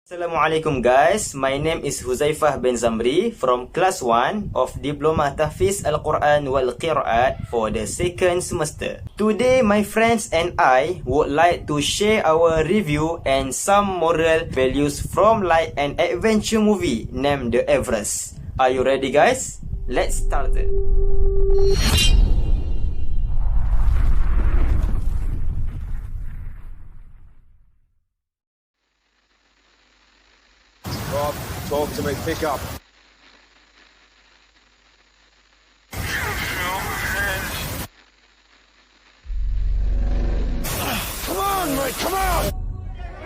Assalamualaikum guys, my name is Huzaifah bin Zamri from class 1 of Diploma Tahfiz Al-Quran wal Qiraat for the second semester. Today my friends and I would like to share our review and some moral values from like an adventure movie named The Everest. Are you ready guys? Let's start it. Rob, talk to me. Pick up. Come on, mate. Come on.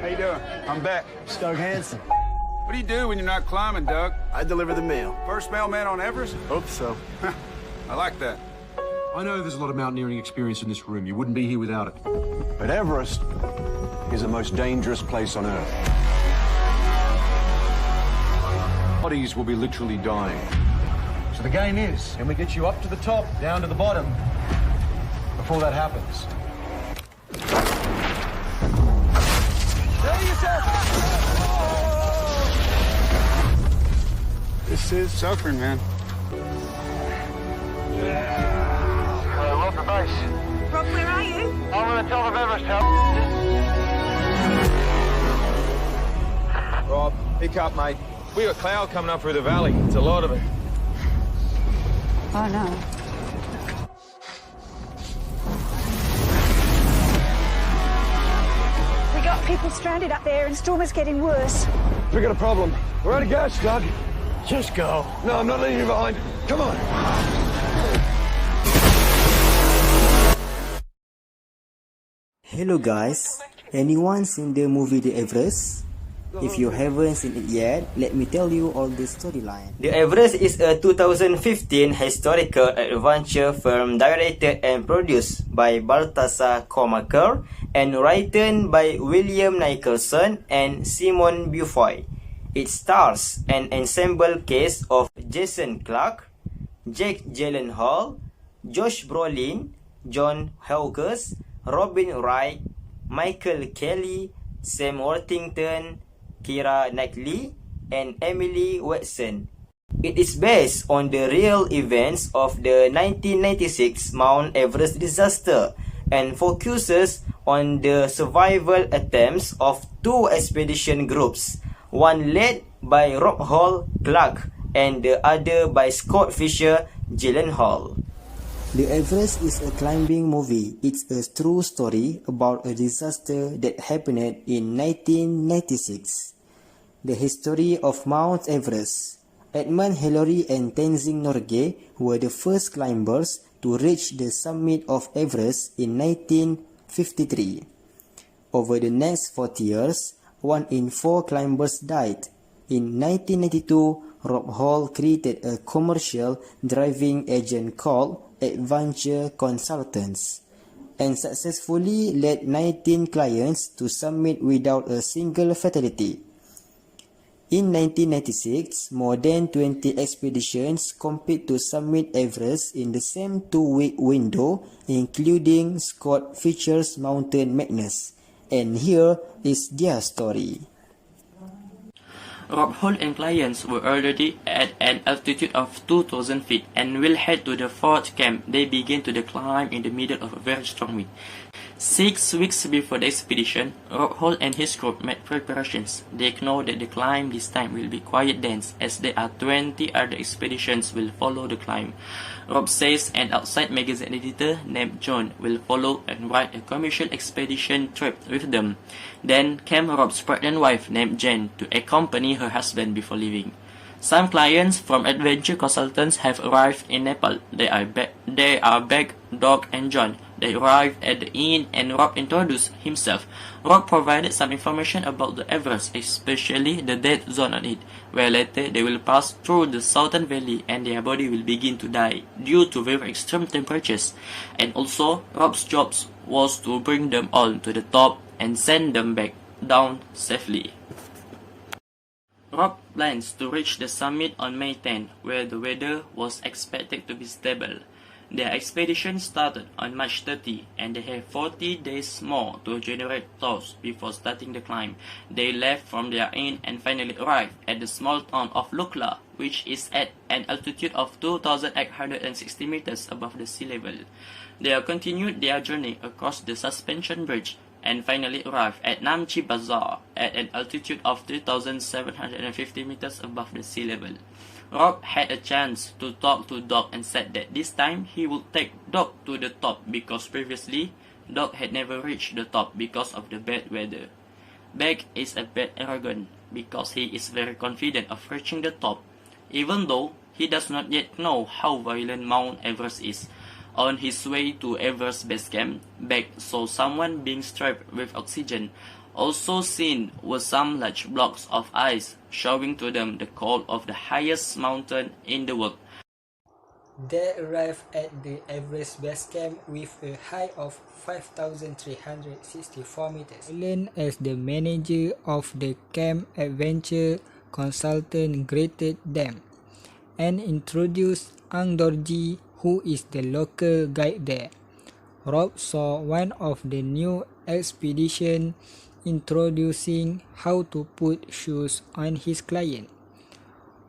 How you doing? I'm back. Doug Hansen. What do you do when you're not climbing, Doug? I deliver the mail. First mailman on Everest? Hope so. I like that. I know there's a lot of mountaineering experience in this room. You wouldn't be here without it. But Everest is the most dangerous place on Earth. Bodies will be literally dying. So the game is, can we get you up to the top, down to the bottom, before that happens? This is suffering, man. Rob the base. Rob, where are you? I'm on the top of Everest, help. Rob, pick up, mate. We got cloud coming up through the valley. It's a lot of it. Oh no. We got people stranded up there and storm is getting worse. We got a problem. We're out of gas, Doug. Just go. No, I'm not leaving you behind. Come on. Hello guys, anyone seen the movie The Everest? If you haven't seen it yet, let me tell you all the storyline. The Everest is a 2015 historical adventure film directed and produced by Baltasar Kormaker and written by William Nicholson and Simon Beaufoy. It stars an ensemble cast of Jason Clarke, Jake Gyllenhaal, Josh Brolin, John Hawkes, Robin Wright, Michael Kelly, Sam Worthington, Keira Knightley, and Emily Watson. It is based on the real events of the 1996 Mount Everest disaster and focuses on the survival attempts of two expedition groups, one led by Rob Hall Clark and the other by Scott Fisher Gyllenhaal. The Everest is a climbing movie. It's a true story about a disaster that happened in 1996. The history of Mount Everest. Edmund Hillary and Tenzing Norgay were the first climbers to reach the summit of Everest in 1953. Over the next 40 years, 1 in 4 climbers died. In 1992, Rob Hall created a commercial driving agent called Adventure Consultants and successfully led 19 clients to summit without a single fatality. In 1996, more than 20 expeditions compete to summit Everest in the same 2-week window, including Scott Fisher's Mountain Madness. And here is their story. Rob Hall and clients were already at an altitude of 2,000 feet and will head to the fourth camp. They begin to the climb in the middle of a very strong wind. 6 weeks before the expedition, Rob Hall and his group made preparations. They know that the climb this time will be quite dense, as there are 20 other expeditions will follow the climb. Rob says an outside magazine editor named John will follow and write a commercial expedition trip with them. Then came Rob's pregnant wife named Jen to accompany her husband before leaving. Some clients from Adventure Consultants have arrived in Nepal. They are Beck, Doc, and John. They arrived at the inn and Rob introduced himself. Rob provided some information about the Everest, especially the dead zone on it, where later they will pass through the southern valley and their body will begin to die due to very extreme temperatures. And also, Rob's job was to bring them all to the top and send them back down safely. Rob plans to reach the summit on May 10, where the weather was expected to be stable. Their expedition started on March 30 and they have 40 days more to generate tools before starting the climb. They left from their inn and finally arrived at the small town of Lukla, which is at an altitude of 2,860 meters above the sea level. They continued their journey across the suspension bridge and finally arrived at Namchi Bazaar at an altitude of 3,750 meters above the sea level. Rob had a chance to talk to Doc and said that this time he would take Doc to the top because previously Doc had never reached the top because of the bad weather. Beck is a bit arrogant because he is very confident of reaching the top, even though he does not yet know how violent Mount Everest is. On his way to Everest base camp, Beck saw someone being strapped with oxygen. Also seen were some large blocks of ice, showing to them the cold of the highest mountain in the world. They arrived at the Everest base camp with a height of 5,364 meters. Alan, as the manager of the camp adventure consultant, greeted them and introduced Ang Dorji, who is the local guide there. Rob saw one of the new expedition introducing how to put shoes on his client.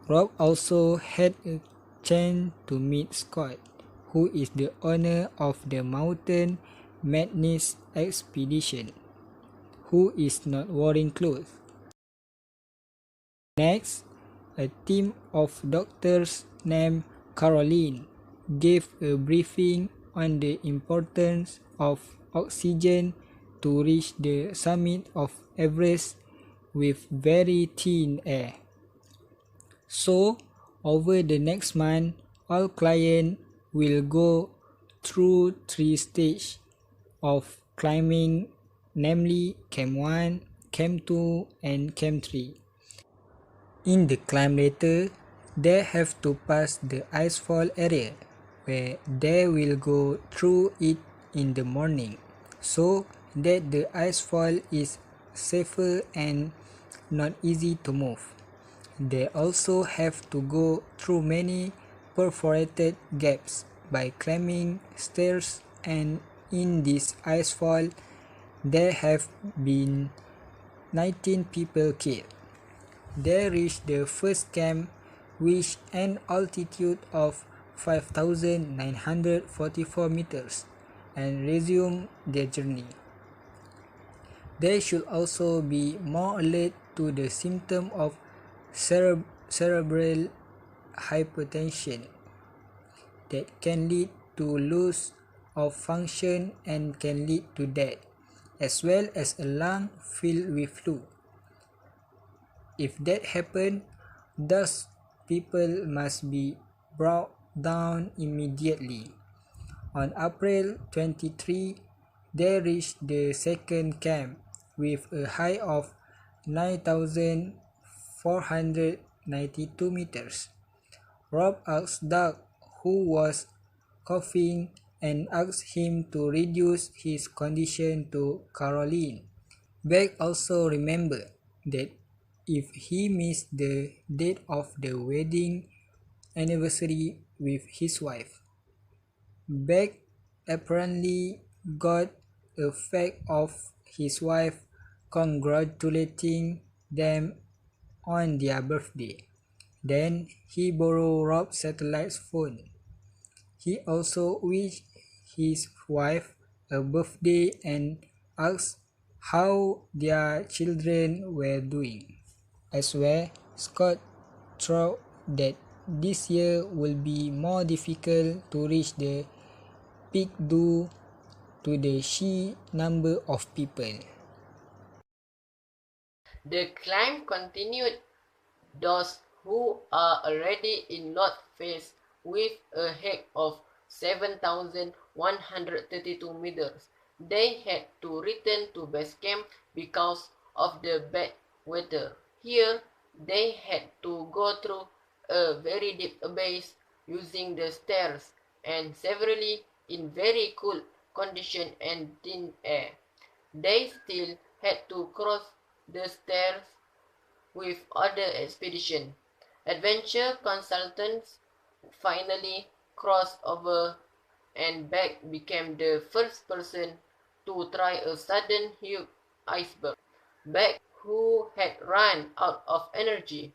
Rob also had a chance to meet Scott, who is the owner of the Mountain Madness expedition, who is not wearing clothes. Next, a team of doctors named Caroline gave a briefing on the importance of oxygen to reach the summit of Everest with very thin air. So, over the next month, all clients will go through 3 stages of climbing, namely Camp 1, Camp 2, and Camp 3. In the climb later, they have to pass the icefall area, where they will go through it in the morning, so that the icefall is safer and not easy to move. They also have to go through many perforated gaps by climbing stairs, and in this icefall there have been 19 people killed. They reached the first camp, which an altitude of 5,944 meters, and resumed their journey. They should also be more alert to the symptom of cerebral hypertension that can lead to loss of function and can lead to death, as well as a lung filled with flu. If that happens, those people must be brought down immediately. On April 23, they reached the second camp with a height of 9,492 meters. Rob asked Doug, who was coughing, and asked him to reduce his condition to Caroline. Beck also remembered that if he missed the date of the wedding anniversary with his wife, Beck apparently got a fax of his wife congratulating them on their birthday. Then he borrowed Rob's satellite phone. He also wished his wife a birthday and asked how their children were doing. I swear, Scott thought that this year will be more difficult to reach the peak due to the sheer number of people. The climb continued. Those who are already in north face with a height of 7,132 meters. They had to return to base camp because of the bad weather. Here, they had to go through a very deep abyss using the stairs and severely in very cool condition and thin air. They still had to cross the stairs with other expedition. Adventure consultants finally crossed over and Beck became the first person to try a sudden huge iceberg. Beck, who had run out of energy,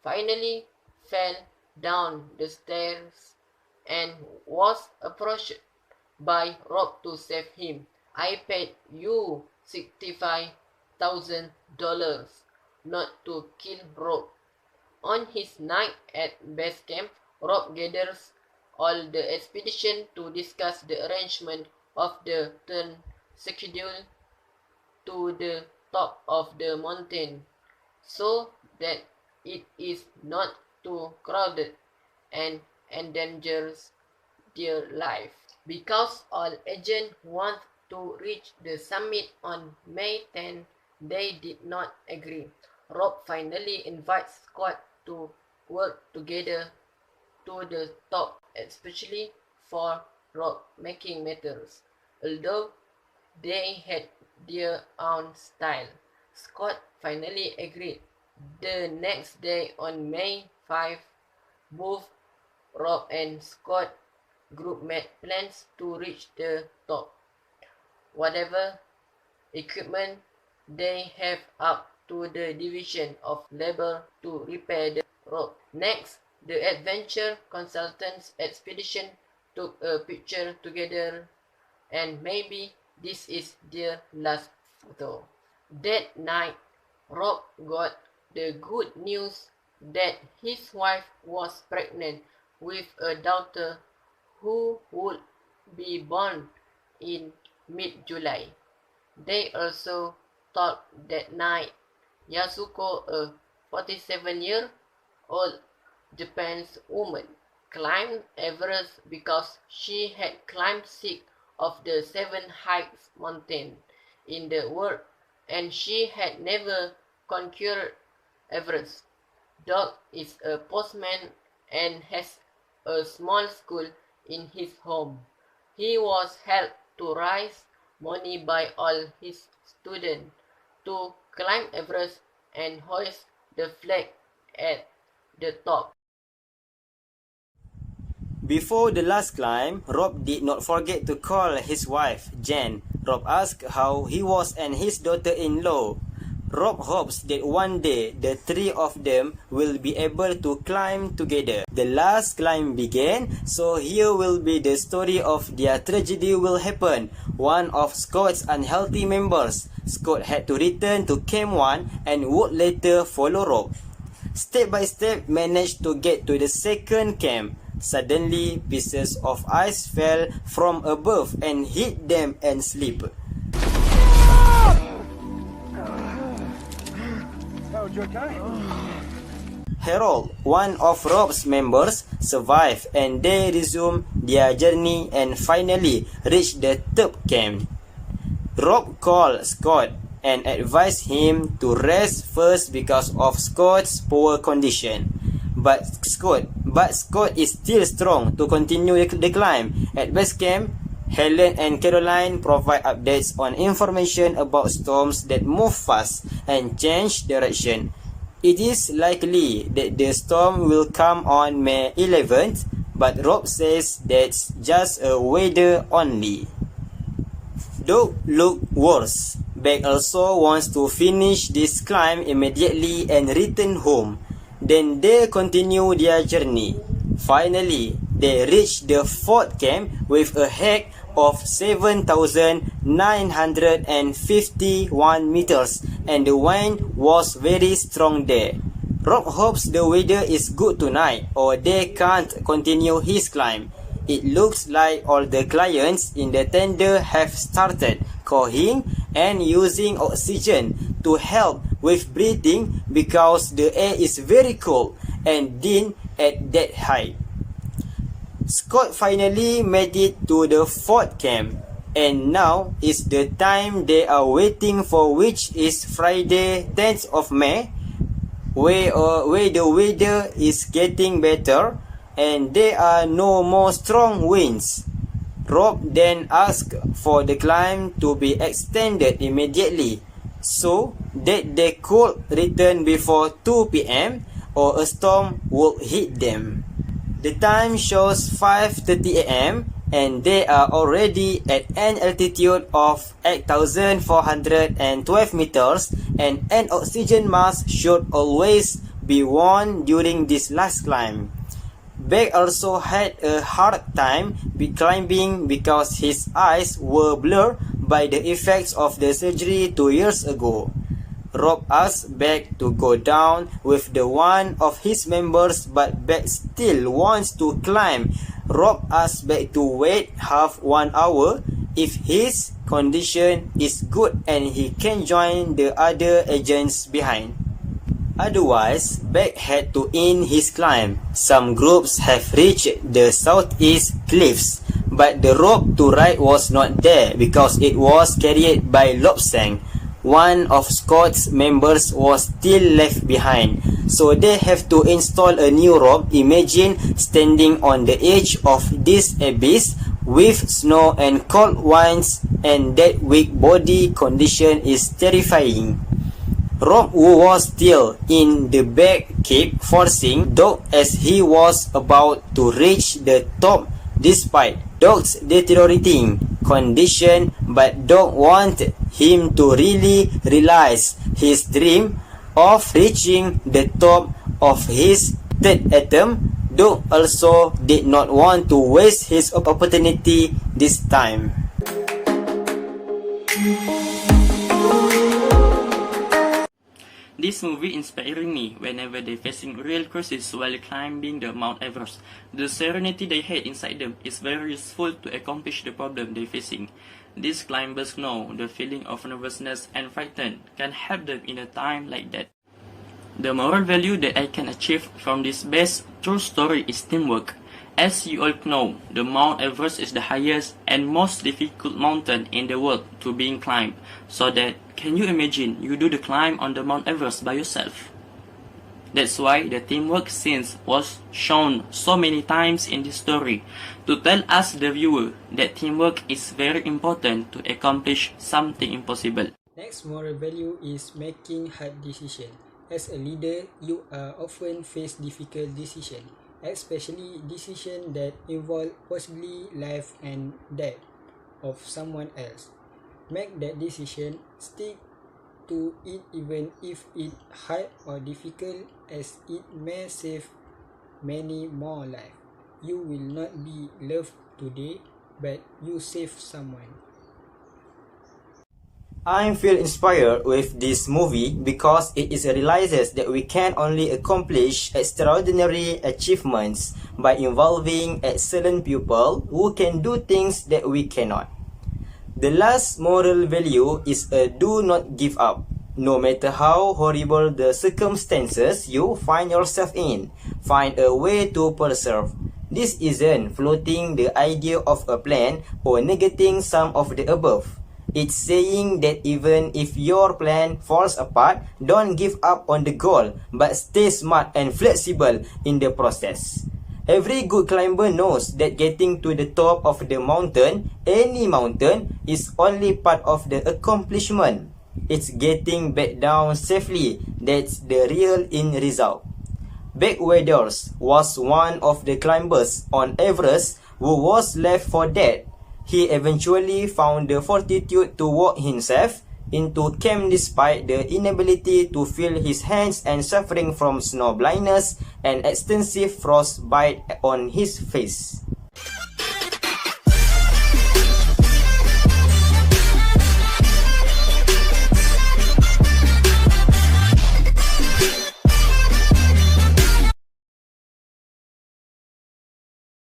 finally fell down the stairs and was approached by Rob to save him. I paid you $65,000 not to kill Rob. On his night at base camp, Rob gathers all the expedition to discuss the arrangement of the turn schedule to the top of the mountain so that it is not too crowded and endangers their life. Because all agents want to reach the summit on May 10, they did not agree. Rob finally invites Scott to work together to the top, especially for rock making matters. Although they had their own style, Scott finally agreed. The next day, on May 5, both Rob and Scott group made plans to reach the top. Whatever equipment they have up to the division of labor to repair the rope. Next, the adventure consultants expedition took a picture together, and maybe this is their last photo. That night, Rob got the good news that his wife was pregnant with a daughter who would be born in mid-July. They also thought that night Yasuko, a 47-year-old Japanese woman, climbed Everest because she had climbed 6 of the 7 highest mountains in the world, and she had never conquered Everest. Doug is a postman and has a small school in his home. He was helped to raise money by all his students to climb Everest and hoist the flag at the top. Before the last climb, Rob did not forget to call his wife, Jen. Rob asked how he was and his daughter-in-law. Rob hopes that one day the three of them will be able to climb together. The last climb began, so here will be the story of their tragedy will happen. One of Scott's unhealthy members, Scott, had to return to Camp 1 and would later follow Rob. Step by step, managed to get to the second camp. Suddenly, pieces of ice fell from above and hit them and slipped. You okay? Harold, one of Rob's members, survived and they resumed their journey and finally reached the top camp. Rob called Scott and advised him to rest first because of Scott's poor condition. But Scott is still strong to continue the climb. At base camp, Helen and Caroline provide updates on information about storms that move fast and change direction. It is likely that the storm will come on May 11th, but Rob says that's just a weather only. Doug looked worse. Beck also wants to finish this climb immediately and return home. Then they continue their journey. Finally, they reach the fourth camp with a height of 7,951 meters, and the wind was very strong there. Rob hopes the weather is good tonight or they can't continue his climb. It looks like all the clients in the tender have started coughing and using oxygen to help with breathing because the air is very cold and thin at that height. Scott finally made it to the fourth camp, and now is the time they are waiting for, which is Friday 10th of May, where the weather is getting better and there are no more strong winds. Rob then asked for the climb to be extended immediately so that they could return before 2 p.m. or a storm would hit them. The time shows 5:30 a.m. and they are already at an altitude of 8,412 meters, and an oxygen mask should always be worn during this last climb. Beck also had a hard time climbing because his eyes were blurred by the effects of the surgery 2 years ago. Rob asked Beck to go down with the one of his members, but Beck still wants to climb. Rob asked Beck to wait half 1 hour if his condition is good and he can join the other agents behind. Otherwise, Beck had to end his climb. Some groups have reached the southeast cliffs, but the rope to ride was not there because it was carried by Lobsang. One of Scott's members was still left behind, so they have to install a new rope. Imagine standing on the edge of this abyss with snow and cold winds, and that weak body condition is terrifying. Rob, who was still in the back, kept forcing Doug as he was about to reach the top despite Doug's deteriorating condition, but Doug wanted him to really realize his dream of reaching the top of his third attempt. Doug also did not want to waste his opportunity this time. This movie inspiring me whenever they facing real crisis while climbing the Mount Everest. The serenity they had inside them is very useful to accomplish the problem they facing. These climbers know the feeling of nervousness and frightened can help them in a time like that. The moral value that I can achieve from this best true story is teamwork. As you all know, the Mount Everest is the highest and most difficult mountain in the world to being climbed. So that, can you imagine you do the climb on the Mount Everest by yourself? That's why the teamwork scene was shown so many times in this story, to tell us the viewer that teamwork is very important to accomplish something impossible. Next moral value is making hard decisions. As a leader, you are often face difficult decisions, especially decisions that involve possibly life and death of someone else. Make that decision, stick to it even if it's hard or difficult, as it may save many more lives. You will not be loved today, but you save someone. I feel inspired with this movie because it realizes that we can only accomplish extraordinary achievements by involving excellent people who can do things that we cannot. The last moral value is a do not give up. No matter how horrible the circumstances you find yourself in, find a way to persevere. This isn't floating the idea of a plan or negating some of the above. It's saying that even if your plan falls apart, don't give up on the goal, but stay smart and flexible in the process. Every good climber knows that getting to the top of the mountain, any mountain, is only part of the accomplishment. It's getting back down safely that's the real end result. Beck Weathers was one of the climbers on Everest who was left for dead. He eventually found the fortitude to walk himself into camp despite the inability to feel his hands and suffering from snow blindness and extensive frostbite on his face.